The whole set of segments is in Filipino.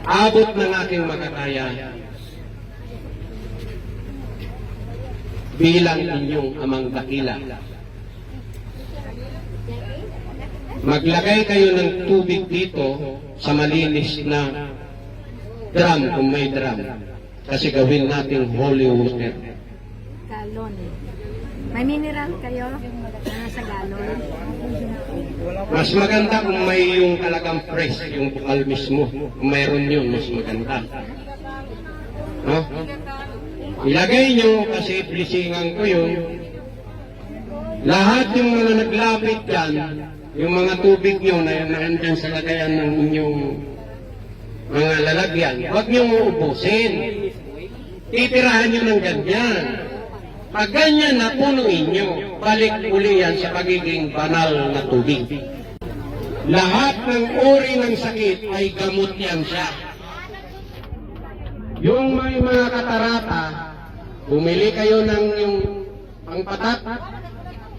abot ng aking makakaya bilang inyong amang dakila. Maglagay kayo ng tubig dito sa malinis na drum kung may drum. Kasi gawin natin holy water. Galon. May mineral kayo sa galon. Mas maganda kung may yung talagang fresh, yung bukal mismo. Kung mayroon yun, mas maganda. No? Ilagay nyo kasi blisingan ko yun. Lahat yung mga naglapit dyan, yung mga tubig nyo na nandyan sa lagayan ng inyong mga lalagyan, huwag nyo uubusin. Titirahan nyo ng ganyan. Pag ganyan na punuin nyo, balik uli yan sa pagiging banal na tubig. Lahat ng uri ng sakit ay gamot yan siya. Yung may mga katarata, bumili kayo ng yung pangpatat.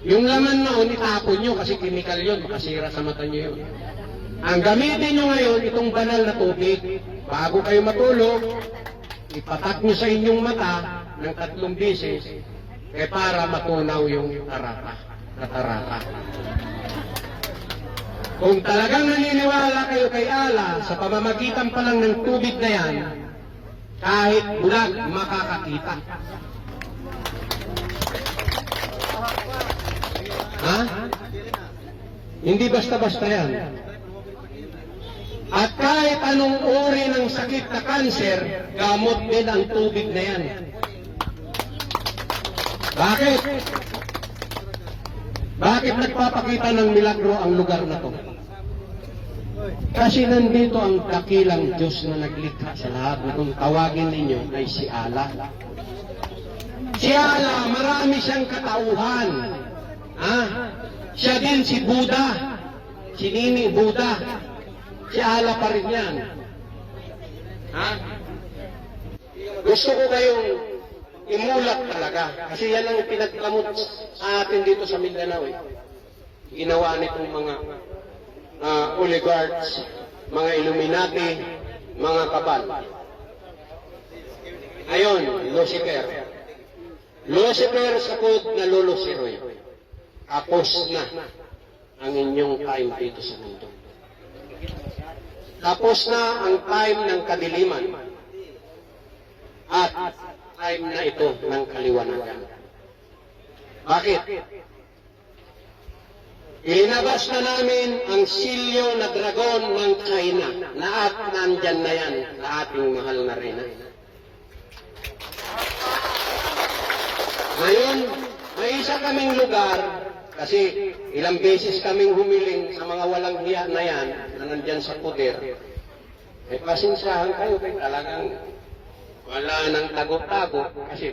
Yung laman noon, itapon nyo kasi chemical yun, makasira sa mata nyo yun. Ang gamitin nyo ngayon, itong banal na tubig, bago kayo matulog, ipatak nyo sa inyong mata ng 3 beses, para matunaw yung katarata. Kung talagang naniniwala kayo kay Allah, sa pamamagitan pa lang ng tubig na yan, kahit bulag, makakakita. Ha? Hindi basta-basta yan. At kahit anong uri ng sakit na kanser, gamot din ang tubig na yan. Bakit? Bakit nagpapakita ng milagro ang lugar na to? Kasi nandito ang dakilang Diyos na naglikha sa lahat na kung tawagin ninyo ay si Allah. Si Allah, marami siyang katauhan. Siya din si Buddha, si Nini Buddha, si Allah pa rin yan. Gusto ko kayong imulat talaga, kasi yan ang pinagkamot sa atin dito sa Mindanao. Ginawa nitong mga oligarchs, mga Illuminati, mga kabal. Ayon, Lucifer. Lucifer sa code na lulusiroy. Tapos na ang inyong time dito sa mundo. Tapos na ang time ng kadiliman. At time na ito ng kaliwanagan. Bakit? Ilinabas na namin ang silyo na dragon ng China na at nandyan na yan sa ating mahal na reyna. Ngayon, may isa kaming lugar. Kasi ilang beses kaming humiling sa mga walang hiya na yan, na nandyan sa poder. Pasensyahan kayo, talagang wala nang tago-tago. Kasi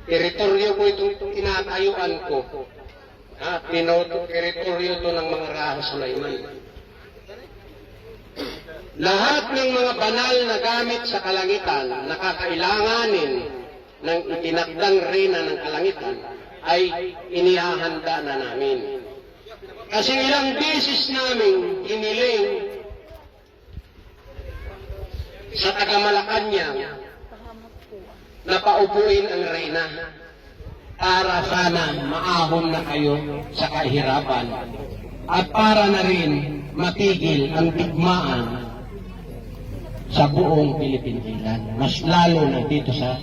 teritoryo ko itong tinatayuan ko. Teritoryo ito ng mga Raha Sulaiman. Lahat ng mga banal na gamit sa kalangitan na kakailanganin ng itinakdang reyna ng kalangitan, ay inihahanda na namin. Kasi ilang beses namin hiniling sa taga-Malacanang na paupuin ang reyna para sana maahon na kayo sa kahirapan at para na rin matigil ang digmaan sa buong Pilipinas, mas lalo na dito sa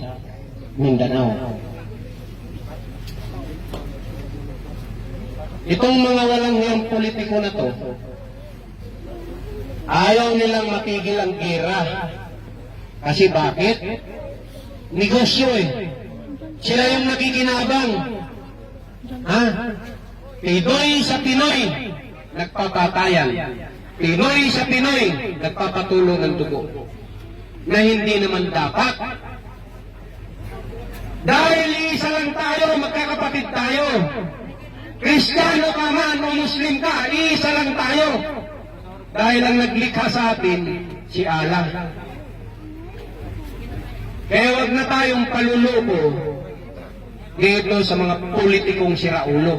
Mindanao. Itong mga walang hiyang politiko na to, ayaw nilang matigil ang gera. Kasi bakit? Negosyo Sila yung nakikinabang. Pinoy sa Pinoy, nagpapatayan. Pinoy sa Pinoy, nagpapatulo ng dugo. Na hindi naman dapat. Dahil isa lang tayo, magkakapatid tayo. Kristiyano ka man o Muslim ka, isa lang tayo. Dahil ang naglikha sa atin, si Allah. Kaya wag na tayong paluloko dito sa mga politikong siraulo.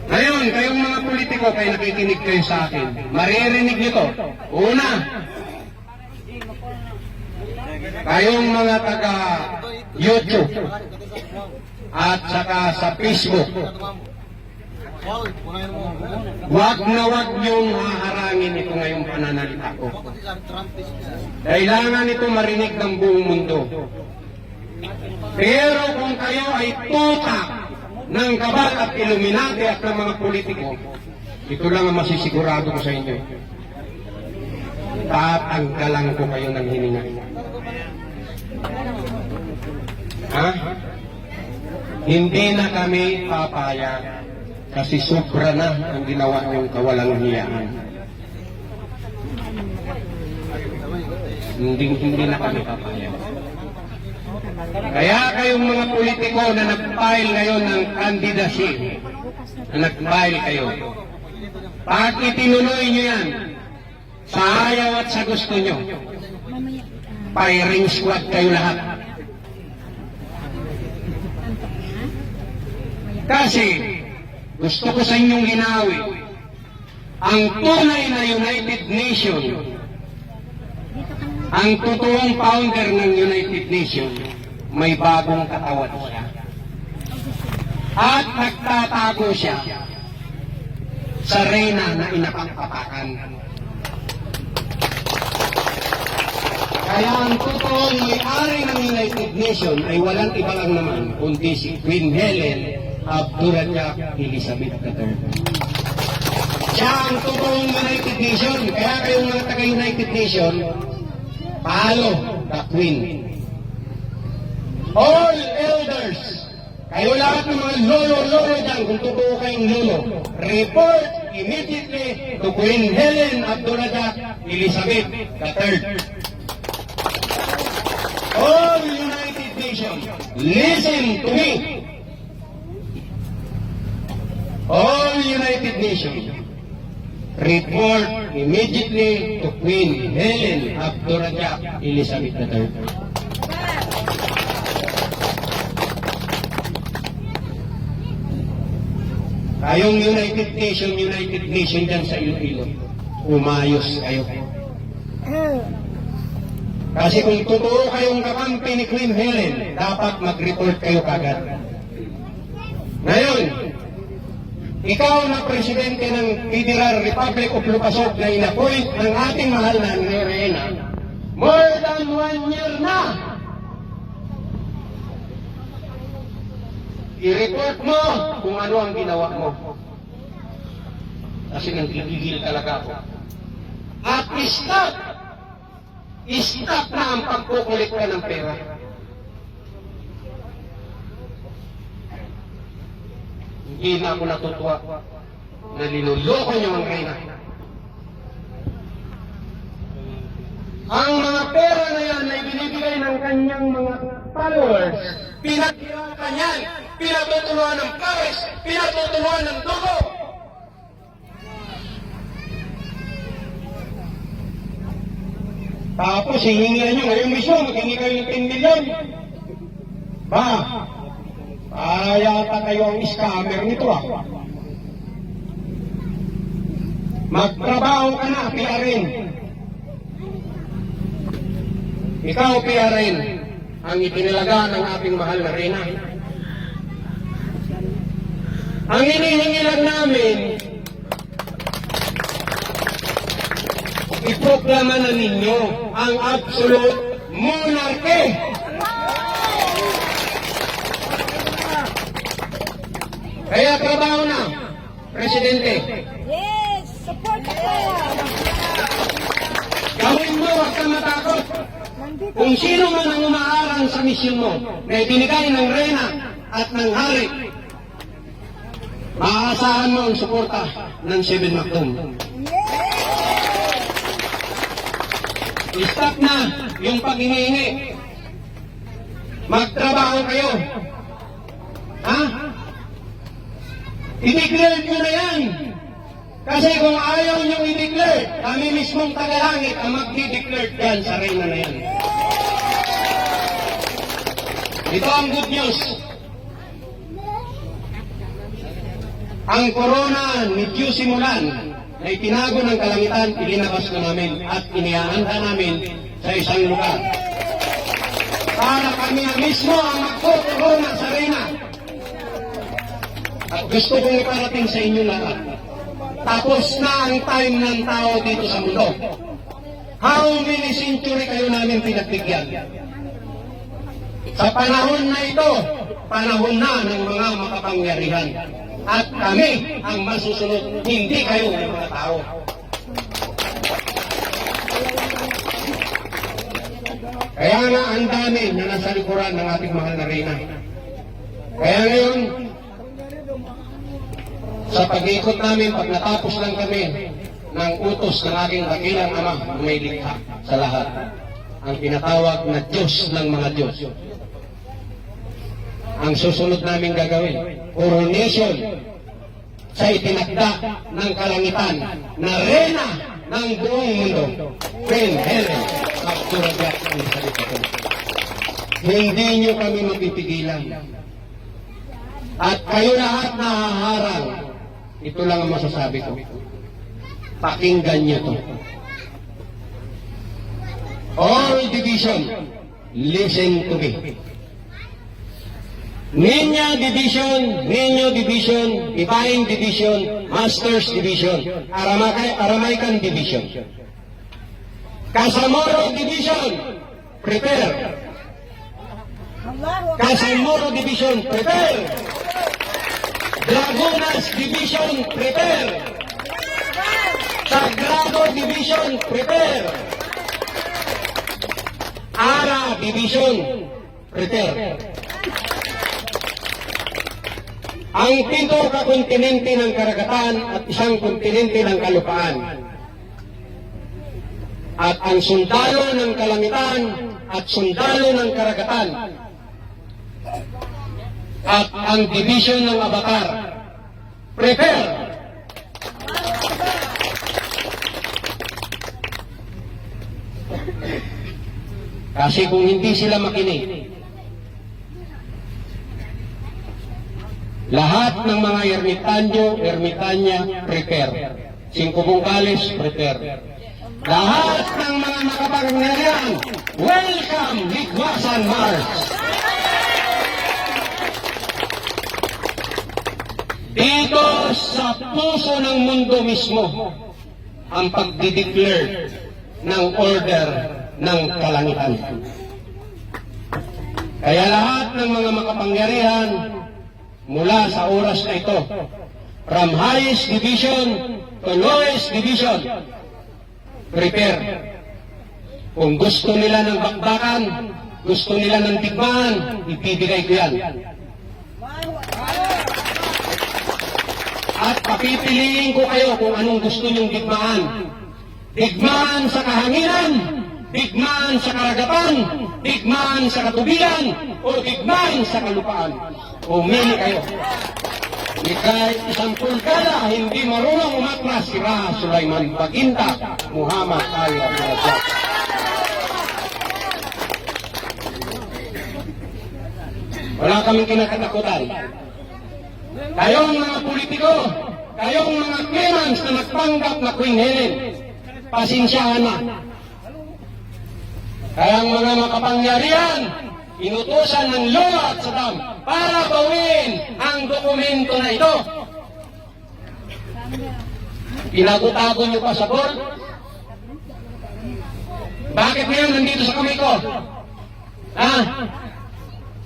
Ngayon, kayong mga politiko, kayo nakikinig kayo sa akin. Maririnig nyo to. Una, kayong mga taga YouTube at saka sa Facebook, wag na wag niyong haharangin ito ngayong pananalita ko. Kailangan ito marinig ng buong mundo. Pero kung kayo ay tuta ng kabal at Illuminati at ng mga politiko, ito lang ang masisigurado ko sa inyo. Tatanggalan ko kayo ng hininga. Ha? Hindi na kami papayag kasi sobra na ang ginawa niyong kawalang hiyaan. Hindi na kami papayag. Kaya kayong mga politiko na nag-file ngayon ng candidacy, na nag-file kayo, pag itinuloy nyo yan, sa ayaw at sa gusto nyo, firing squad kayo lahat. Kasi, gusto ko sa inyong ginawi, ang tunay na United Nation, ang totoong founder ng United Nation, may bagong katawan siya. At nagtatago siya sa reyna na inapangpapakan. Kaya ang totoong may-ari ng United Nation ay walang iba lang naman kundi si Queen Helen Abdurrahman Elizabeth III. Siya ang totoong United Nation. Kaya kayong mga taga-United Nation, follow the Queen. All elders, kayo lahat ng mga lolo-lolo dyan, kung totoo kayong lolo, report immediately to Queen Helen Abdurrahman Elizabeth III. All United Nations, listen to me. All United Nations, report immediately to Queen Helen Abdurrahman Elizabeth III. Kayong United Nation dyan sa Iloilo, umayos kayo. Kasi kung totoo kayong kakampi ni Queen Helen, dapat mag-report kayo kagad. Ngayon, ikaw na presidente ng Federal Republic of Lucasog na inapoint ng ating mahal na Reyna, more than 1 year na. I-report mo kung ano ang ginawa mo. Kasi nanggigil talaga ako. At stop na ang pagkukulikta ng pera. Hindi na ako natutuwa na linuloko niyo ang Reyna. Ang mga pera na yan ay binibigay ng kanyang mga followers. Pinaghirapan yan, pinatutulungan ng pawis, pinatutulungan ng dugo. Tapos hihingihan nyo ngayon mismo, maghingi kayo ng 10 million. Yata kayo ang scammer nito Magtrabaho ka na, PRN. Ikaw, PRN, ang itinilaga ng ating mahal na Reyna. Ang hinihingi lang namin, iproklama na ninyo ang absolute monarchy. Kaya trabaho na, Presidente. Yes! Support ko! Gawin mo, huwag kang matakot. Kung sino man ang umaarang sa misyon mo na ibinigay ng Reyna at ng Hari, maaasahan mo ang suporta ng 7 Mactum. Stop na yung paghingi-hingi. Magtrabaho kayo. Ha? I-declare nyo na yan. Kasi kung ayaw nyo i-declare, kami mismong tagalangit ang mag-declare dyan sa Reyna na yan. Ito ang good news. Ang corona ni Diyos simulan na itinago ng kalangitan, ilinabas na namin at inihahanda namin sa isang lugar. para kami mismo ang magkukorona sa arena. At gusto kong iparating sa inyo lahat. Tapos na ang time ng tao dito sa mundo. How many century kayo namin pinagbigyan? Sa panahon na ito, panahon na ng mga makapangyarihan. At kami ang masusunod, hindi kayo ng mga tao. Kaya nga ang dami na nasa likuran ng ating mahal na reyna. Kaya ngayon, sa pag-ikot namin, pag natapos lang kami ng utos ng aking dakilang ama na may likha sa lahat, ang tinatawag na Diyos ng mga Diyos. Ang susunod namin gagawin, coronation sa itinakda ng kalangitan na reyna ng buong mundo. Queen Helen of Turabiak ang salita ko. Hindi nyo kami mapipigilan. At kayo lahat na haharang, ito lang ang masasabi ko. Pakinggan nyo to. All division, listen to me. Ninyo Division, Divine Division, Masters Division, Aramaican Division. Casamoro Division, prepare. Casamoro Division, prepare. Lagunas Division, prepare. Sagrado Division, prepare. Ara Division, prepare. Ang 7 kakontinente ng karagatan at 1 kontinente ng kalupaan. At ang sundalo ng kalangitan at sundalo ng karagatan. At ang division ng Avatar. Prepare! Kasi kung hindi sila makinig, lahat ng mga ermitanya, prepare. 5 bungkalis, prepare. Lahat ng mga makapangyarihan, welcome, Ligwasan Mars. Dito sa puso ng mundo mismo, ang pagdideclare ng order ng kalangitan. Kaya lahat ng mga makapangyarihan, mula sa oras na ito, from highest division to lowest division, prepare. Kung gusto nila ng bakbakan, gusto nila ng digmaan, ibibigay ko yan. At papipiliin ko kayo kung anong gusto nyong digmaan. Digmaan sa kahanginan, digmaan sa karagatan, digmaan sa katubigan, o digmaan sa kalupaan. Umili kayo. Ikay isang pulkada, hindi marunong umatras si Raha Sulaiman Baginta, Muhammad Ali Abdul Razak. Wala kaming kinakatakutan. Kayong mga politiko, kayong mga clemens na nagpanggap na Queen Helen, pasensyahan na. Kayang mga makapangyarihan, inutusan ng Lola at Saddam para bawin ang dokumento na ito. Pinagutago niyo pa sa board? Bakit ngayon nandito sa kamay ko? Ha?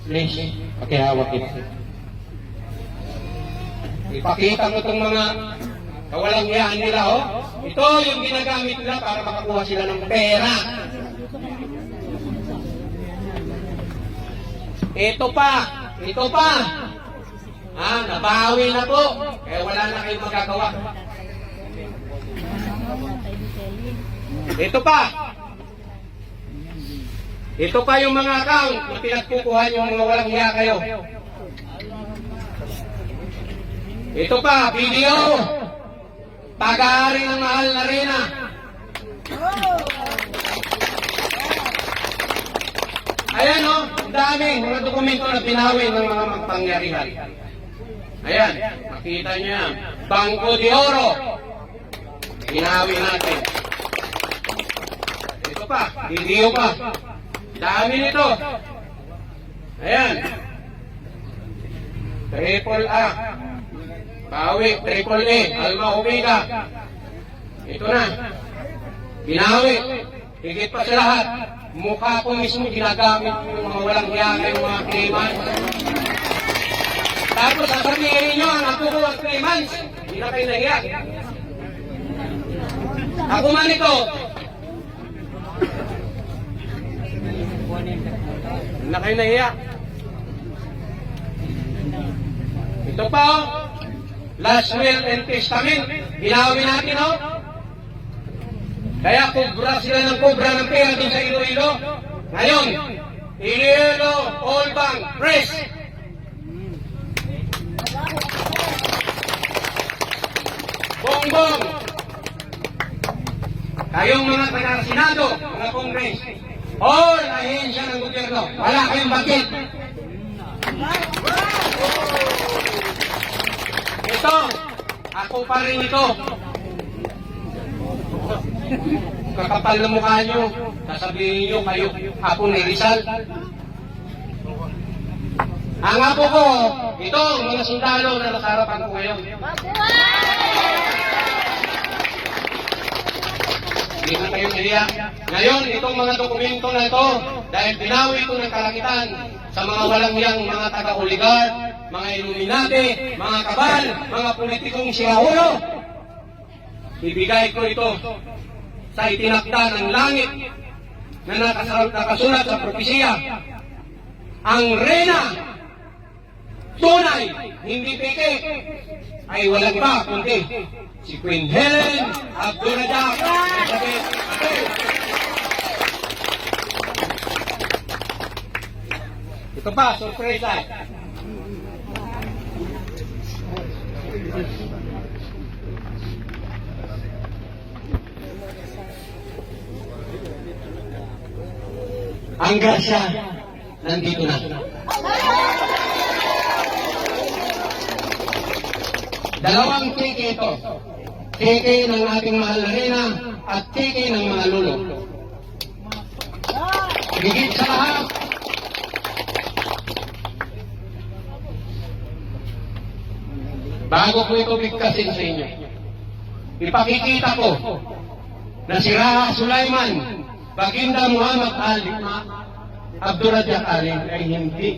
Please, pakihawak ito. Ipakita mo itong mga kawalang yaan nila, oh. Ito yung ginagamit nila para makakuha sila ng pera. Ito pa. Nabawi na po. Kaya wala na kayong magagawa. Ito pa yung mga account na pinagkukuha yung mga walang hiya kayo. Ito pa, video. Pag-aari ng mahal na reyna. Ayan o, daming mga dokumento na pinawi ng mga magpangyarihan. Ayan, makita nyo yan. Bangko de Oro. Pinawi natin. Ito pa, video pa. Dami nito. Ayan. Triple A. Bawi, Triple A. Alma Omega. Ito na. Binawi. Higit pa sa lahat. Mukha ko mismo ginagamit yung mga walang hiyaga, yung mga claimants. Tapos sasabihin ninyo, ang ako ko ang claimants. Hindi na kayo nahiya. Ako man ito. Hindi na kayo nahiya. Ito pa oh. Last will and testament. Binawi natin oh. Kaya kubra sila ng kubra ng pera dun sa Iloilo. Ngayon, Iloilo All Bank Press. Bongbong. Kayong mga taga-Senado, mga Congress, all ahensya ng gobyerno, wala kayong bakit. Ito, ako pa rin ito. Kakapal na mukha nyo, sasabihin nyo kayo, ako ni Rizal. Ang apo ko, ito, mga sundalo na nasa harapan ko ngayon. Hindi na kayo naiyak. Ngayon, itong mga dokumento na ito, dahil binawi ito ng kalangitan sa mga walang yang mga taga-oligar, mga Illuminati, mga kabal, mga politikong siraulo, ibigay ko ito sa itinakda ng langit na nakasulat sa propesiya. Ang reyna, tunay, hindi peke, ay walang iba kundi si Queen Helen Abdul-Razak Elizabeth Mateo. Ito pa, surprise. Ang grasya, nandito na. Dalawang tiki ito. Tiki ng ating mahal na reyna at tiki ng mga lulo. Higit sa lahat, bago ko ito bigkasin sa inyo, ipakikita ko na si Raha Sulaiman, Baginda Muhammad Ali Abdul-Razak Ali ay hindi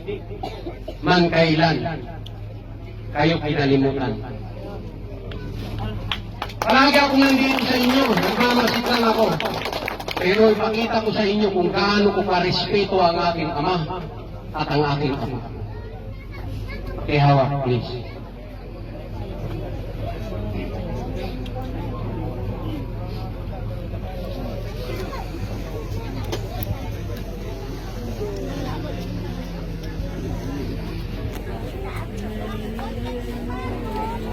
man kailan kayo kinalimutan. Palagi ako nandito sa inyo, nagmamasid lang ako. Pero ipakita ko sa inyo kung gaano ko karespeto ang aking ama at ang aking ama. Pakihawak, please.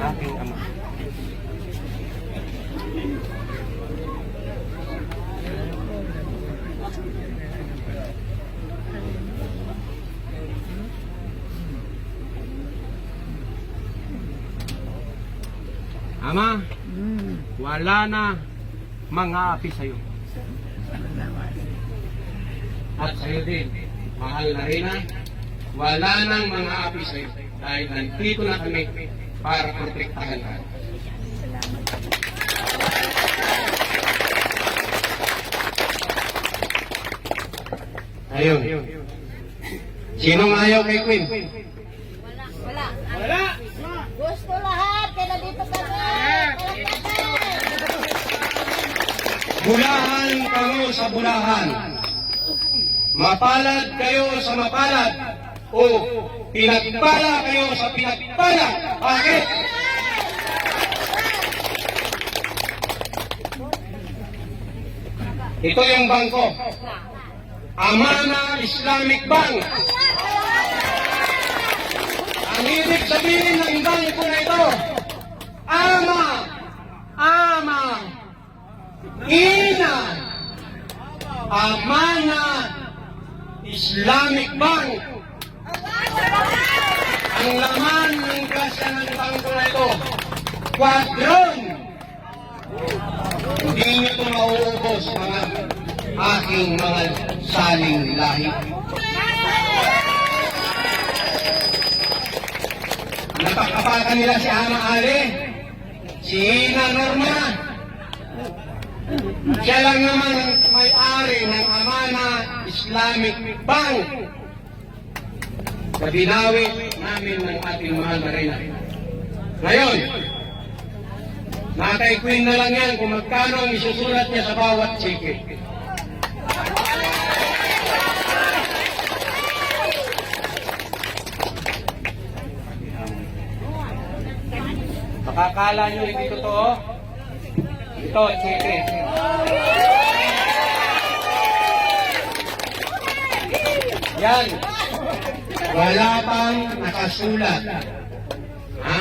Aking ama. Ama, wala na mga api sa'yo. At sa'yo din, mahal na reyna, wala nang mga api sa'yo. Dahil nandito na kami para protektahan ka. Ayun. Sinong ayaw kay Queen? Wala. Wala! Gusto lahat, kaya nandito kami. Bulahan kayo sa bulahan. Mapalad kayo sa mapalad. O pinagpala kayo sa pinagpala. Bakit? Ito yung bangko. Amana Islamic Bank. Ang ibig sabihin ng bangko na ito, Ina, Amana Islamic Bank. Ang laman ng grasya ng bangko na ito, kwadron. Hindi nyo ito mauubos, mga aking mga saling lahi. Pinapakapakan nila si Ama Ali, si Ina Norma. Siya lang naman ang may-ari ng Amana Islamic Bank na binawi namin ng ating mahal na Reyna. Ngayon, nakay Queen na lang yan kung magkano ang isusulat niya sa bawat cheque. Makakala nyo hindi totoo? Ito, cheque. Yan. Wala pang nakasulat. Ha?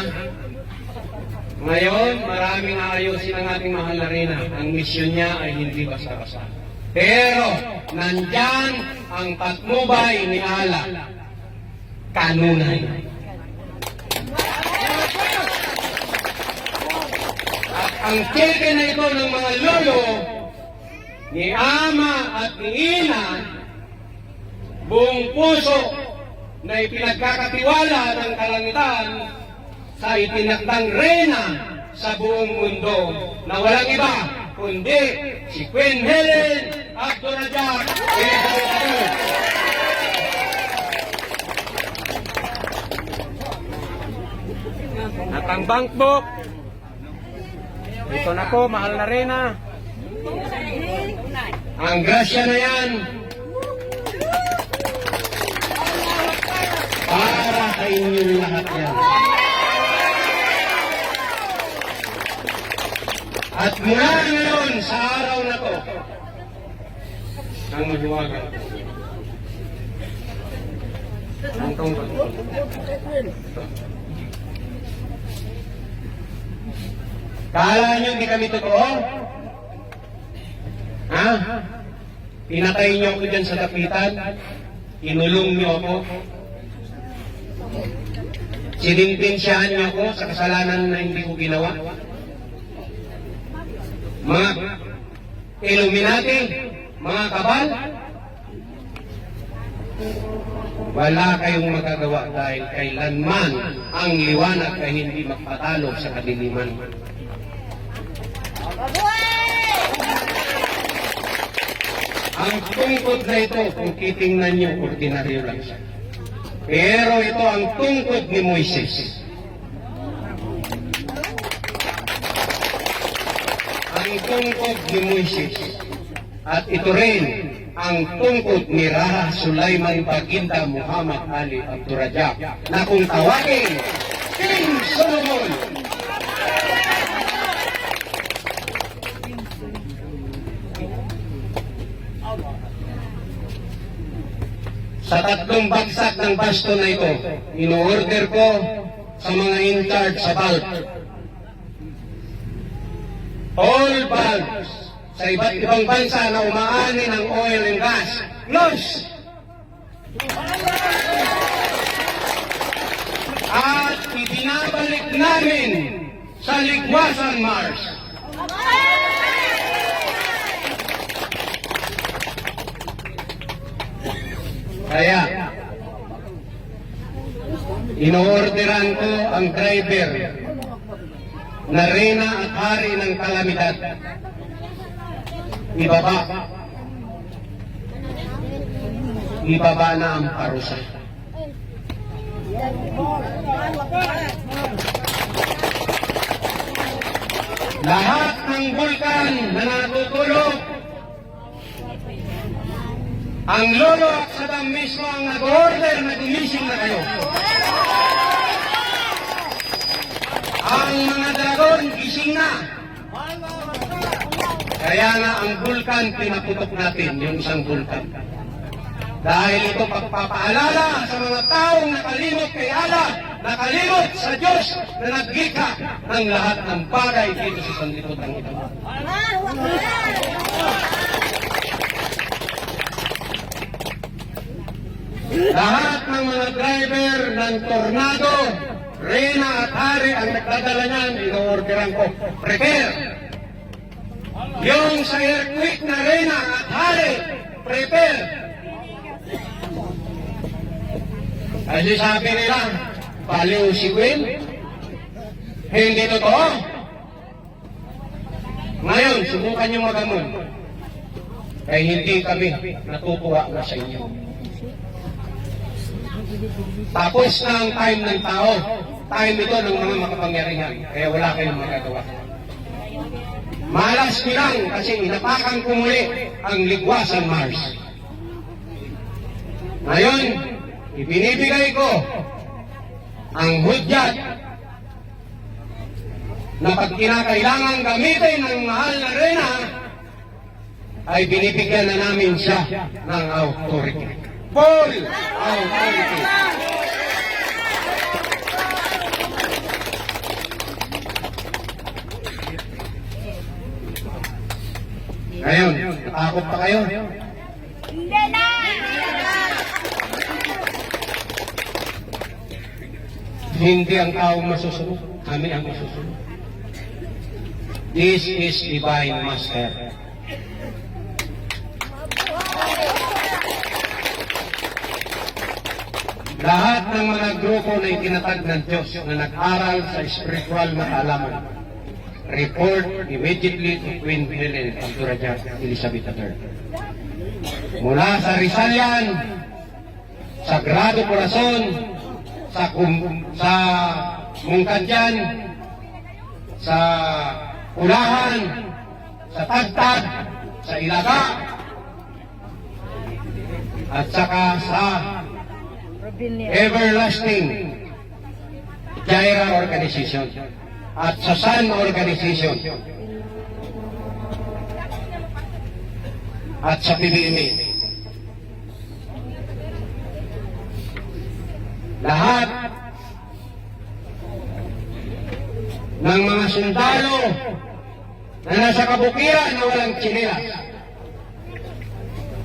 Ngayon, maraming aayusin ang ating mahal na Reyna. Ang misyon niya ay hindi basta-basta. Pero, nandyan ang patnubay ni Allah. Kanunay. At ang cheque na ito ng mga lolo, ni Ama at ni Ina, buong puso na ipinagkakatiwala ng kalangitan sa itinakdang Reyna sa buong mundo na walang iba kundi si Queen Helen Abdul-Razak Elizabeth. At ang bank book, ito na po, mahal na Reyna. Ang grasya na yan, para sa inyong lahat yan. At mula ngayon sa araw na to, ang mahiwagan. Ang tungkol. Kala nyo hindi kami totoo? Ha? Pinatay nyo ako dyan sa tapitan? Inulong nyo ako? Sinimpensyahan nyo ako sa kasalanan na hindi ko ginawa? Mga Illuminati, mga kabal, wala kayong magagawa dahil kailanman ang liwanag ay hindi magpatalo sa kadiliman. Ang tungkod na ito, kung titingnan nyo, ordinaryo lang siya. Pero ito ang tungkod ni Moises. Ang tungkod ni Moises. At ito rin ang tungkod ni Raha Sulaiman Baginda Muhammad Ali Abdul-Razak na kung tawagin, King Solomon. Sa tatlong bagsak ng baston na ito, ino-order ko sa mga in-charge sa bulk. All bulbs sa iba't ibang bansa na umaani ng oil and gas, close! At ibinabalik namin sa Ligwasan Mars. Kaya, ino-orderan ko ang driver na Reyna at Hari ng Kalamidad. Ibaba na ang parusa. Lahat ng bulkan na natutulog, ang lolo at Saddam mismo ang nag-order na gumising na kayo. Ang mga dragon, gising na. Kaya na ang bulkan, pinaputok natin, yung isang bulkan. Dahil ito pagpapaalala sa mga taong nakalimot kay Allah, nakalimot sa Diyos na naglikha ng lahat ng bagay dito sa sanlibutan ito. Lahat ng mga driver ng Tornado, Reyna at Hari ang nagdadala niyan, ino-orderan ko. Prepare! Yung sa earthquake na Reyna at Hari, prepare! Kasi sabi nila, baliw si Gwen, Hindi totoo. Ngayon, subukan nyo magamon. Kaya hindi kami natutuwa na sa inyo. Tapos na ang time ng tao. Time ito ng mga makapangyarihan. Kaya wala kayong magagawa. Malas ko lang kasi inapakan ko muli ang ligwasan Mars. Ngayon, ibinibigay ko ang hudyat na pag kinakailangan gamitin ng mahal na reyna, ay binibigyan na namin siya ng authority. Full authority. Ngayon, natakot pa kayo? Hindi na! Hindi ang tao masusunod. Kami ang masusunod. This is divine master. Lahat ng mga grupo na itinatag ng Diyos na nag-aral sa spiritual na kaalaman, report immediately to Queen Helen Abdurrahman Elizabeth III. Mula sa Rizalian, Sagrado Corazon, sa Mungkadyan, sa Ulahan, sa Tagtag, sa Ilaga, at saka sa Everlasting Jaira Organization at sa Sun Organization at sa PBMA. Lahat ng mga sundalo na nasa kabukiran na walang tsinelas,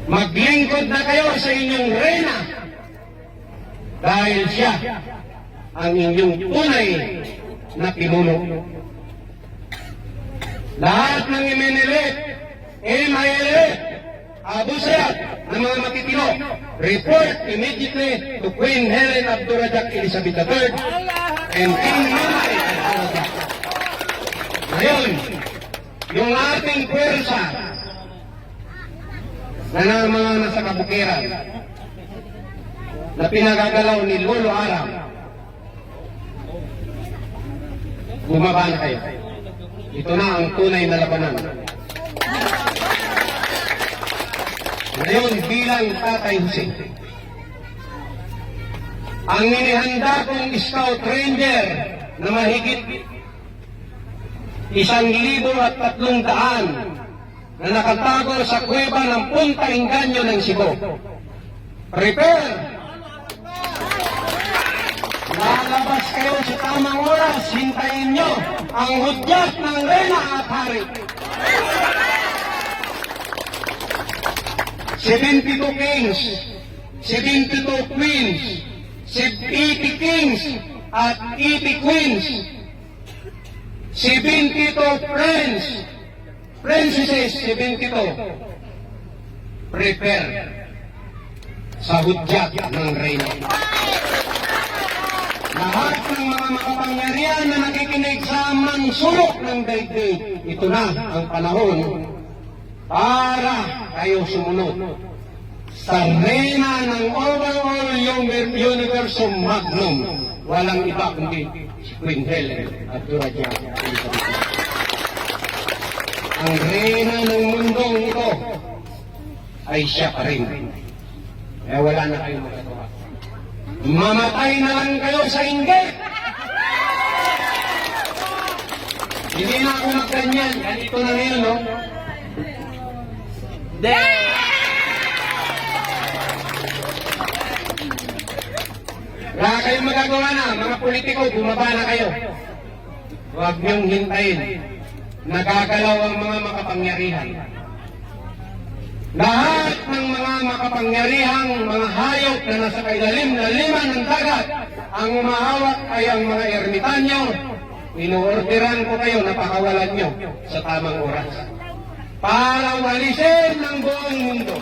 maglingkod na kayo sa inyong reyna dahil siya ang inyong tunay na pinuno. Lahat ng iminilit, abusayat ng mga matitino, report immediately to Queen Helen Abdurrahman Elizabeth III and King Mamay Abdurrahman. Ngayon, yung ating pwersa na mga nasa kabukiran na pinagagalaw ni Lolo Aram, bumaba na kayo. Ito na ang tunay na labanan. Ngayon bilang Tatay Jose, ang inihanda kong Scout Ranger na mahigit 1,300 na nakatago sa kuweba ng Punta Inganyo ng Cebu. Prepare! Lalabas kayo sa tamang oras, hintayin nyo ang hudyat ng reyna at hari. 72 kings, 72 queens, 80 kings at 80 queens, 72 princesses, 72. Prepare sa hudyat ng reyna. Lahat ng mga makapangyarihan na nakikinig sa mansulok ng daigdig, ito na ang panahon para kayo sumunod sa reyna ng overall universo magnum. Walang iba kundi si Queen Helen Abdurrahman Elizabeth. Ang reyna ng mundong ito ay siya pa rin. Kaya wala na kayong magagawa. Mamatay na lang kayo sa inggit. Hindi na ako magganyan. Ganito na ngayon, no? Wala kayong magagawa na. Mga politiko, bumaba na kayo. Huwag niyong hintayin. Nagagalaw ang mga makapangyarihan. Lahat ng mga makapangyarihang mga hayop na nasa kailalim na lima ng dagat, ang umahawak ay ang mga ermitanyo. Inuorderan ko kayo na pakawalan nyo sa tamang oras para walisin ng buong mundo.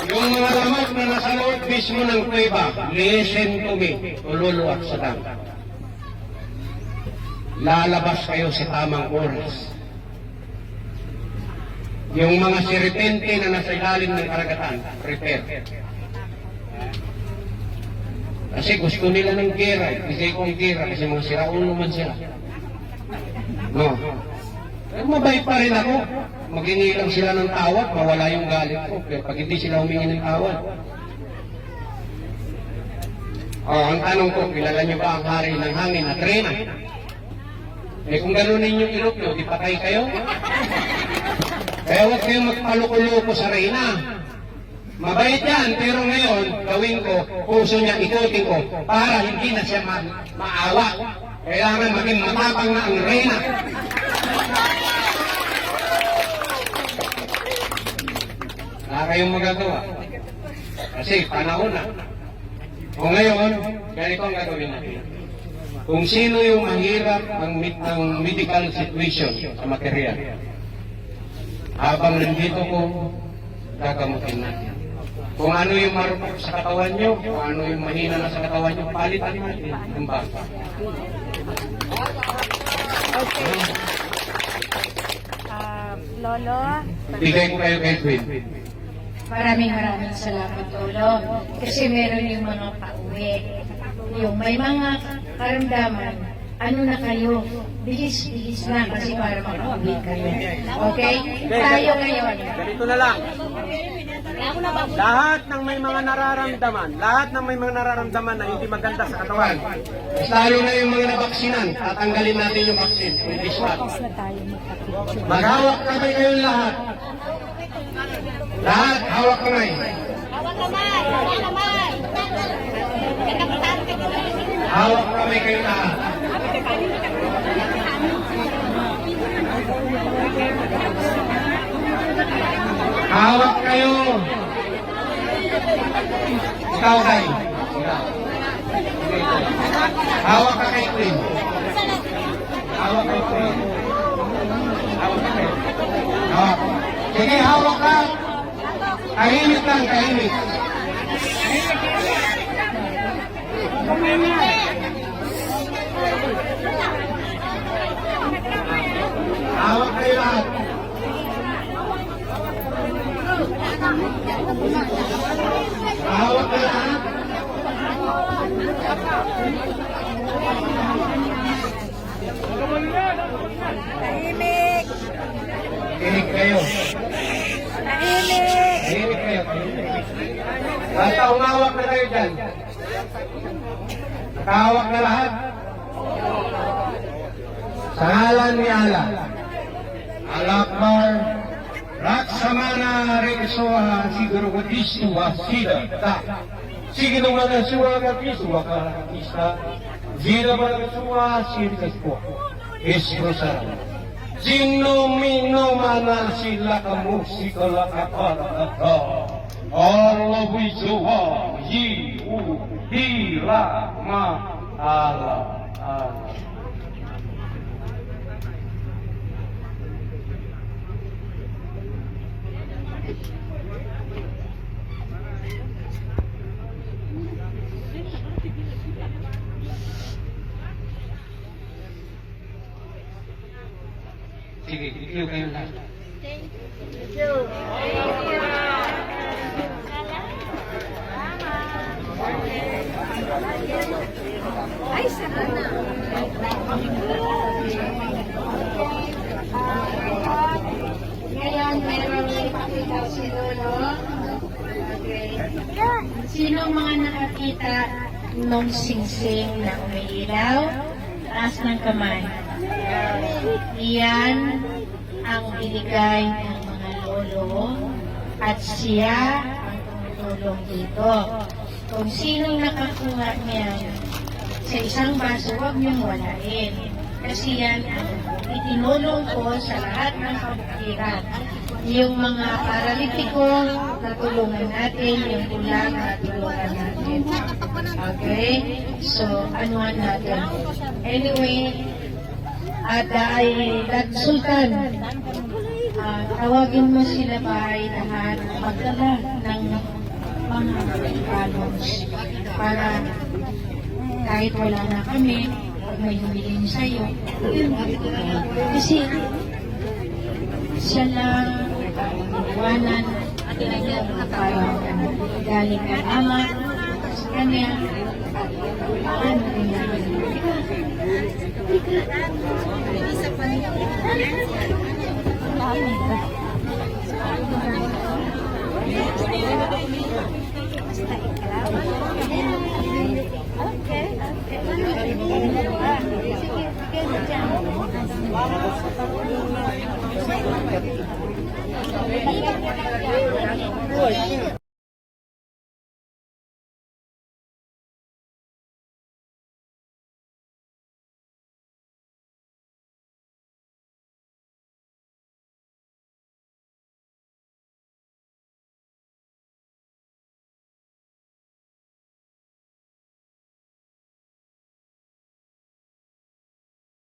Yung mga lamok na nasa loob mismo ng kuweba, listen to me, ululuwak sa dam. lalabas kayo sa tamang oras. Yung mga siripente na nasa ilalim ng karagatan, prepare. Kasi gusto nila ng gera, kasi kong gera, kasi mga siraulo man sila. No. Pero mabait pa rin ako. Maghingi lang sila ng tawad, mawala yung galit ko. Pero pag hindi sila humingi ng tawad. Ang tanong ko, kilala niyo ba ang hari ng hangin at reyna? Kung gano'n ninyong ilok nyo, di patay kayo? Kaya huwag kayong magpaluko-luko sa reyna. Mabait yan, pero ngayon, gawin ko, puso niya, ikutin ko, para hindi na siya maawa. Kailangan maging matapang na ang reyna. Wala kayong magagawa. Kasi panahon na. O ngayon, ganito ang gagawin natin. Kung sino yung mahirap ang medical situation sa material, habang nandito ko, gagamutin natin. Kung ano yung marupok sa katawan nyo, kung ano yung mahina na sa katawan nyo, palitan natin ang bata. Okay. Lolo, Bigay ko kayo kay Edwin. Maraming salamat, Lolo. Kasi meron yung mga pauwi. Yung may mga karamdaman, ano na kayo? Bilis na kasi para makauwi kayo. Okay? Tayo ngayon. Ganito na lang. Lahat ng may mga nararamdaman na hindi maganda sa katawan. Mas lalo na yung mga nabaksinan, tatanggalin natin yung vaccine. Hindi spot. Maghawak kamay kayong lahat. Lahat, hawak kamay. hawak kamay, hawak kamay. Hawak kamay kayong lahat. Hawak kayo. Ikaw, Day. Hawak ka kay Queen. Hawak kay Queen. Hawak ka kay. Hawak. Sige, hawak ka. Tahimik lang, tahimik. Hawak kayo lahat. Hawak kayo lahat. Tahimik. Tahimik kayo. Tahimik. Tahimik kayo. Basta umawak na kayo dyan. Nakahawak na lahat. Sa ngalan ni Allah. Al-Akbar. Laksamana Reksoha Siguro Kutistuwa Sida. Sige nung mga suwa ka Kisuwa ka Kista. Zida mga suwa Sida ko. Esprosa. Sino mino mana sila ka musika la kapalakata. Allah wizuwa yi u hira ma Allah. Sige, ikaw kayo lahat. Ay, sana. Ngayon, meron ipakita si Lolo. Okay. Sino ang mga nakakita nung singsing na umiilaw? Taas ng kamay. Iyan ang binigay ng mga lolo at siya ang tumutulong dito. Kung sinong nakakuha niyan sa isang baso, huwag niyong walain. Kasi yan ang itinulong ko sa lahat ng kabukiran. Yung mga paralitiko, natulungan natin. Yung ulang, natulungan natin. Okay? So, anuhan natin. Anyway, at ay Sultan, tawagin mo sila bahay lahat, magdala ng mga items para kahit wala na kami, may humiling sa'yo. Kasi siya lang iwanan parang galing kang ama sa kanya. Ano rin Okay.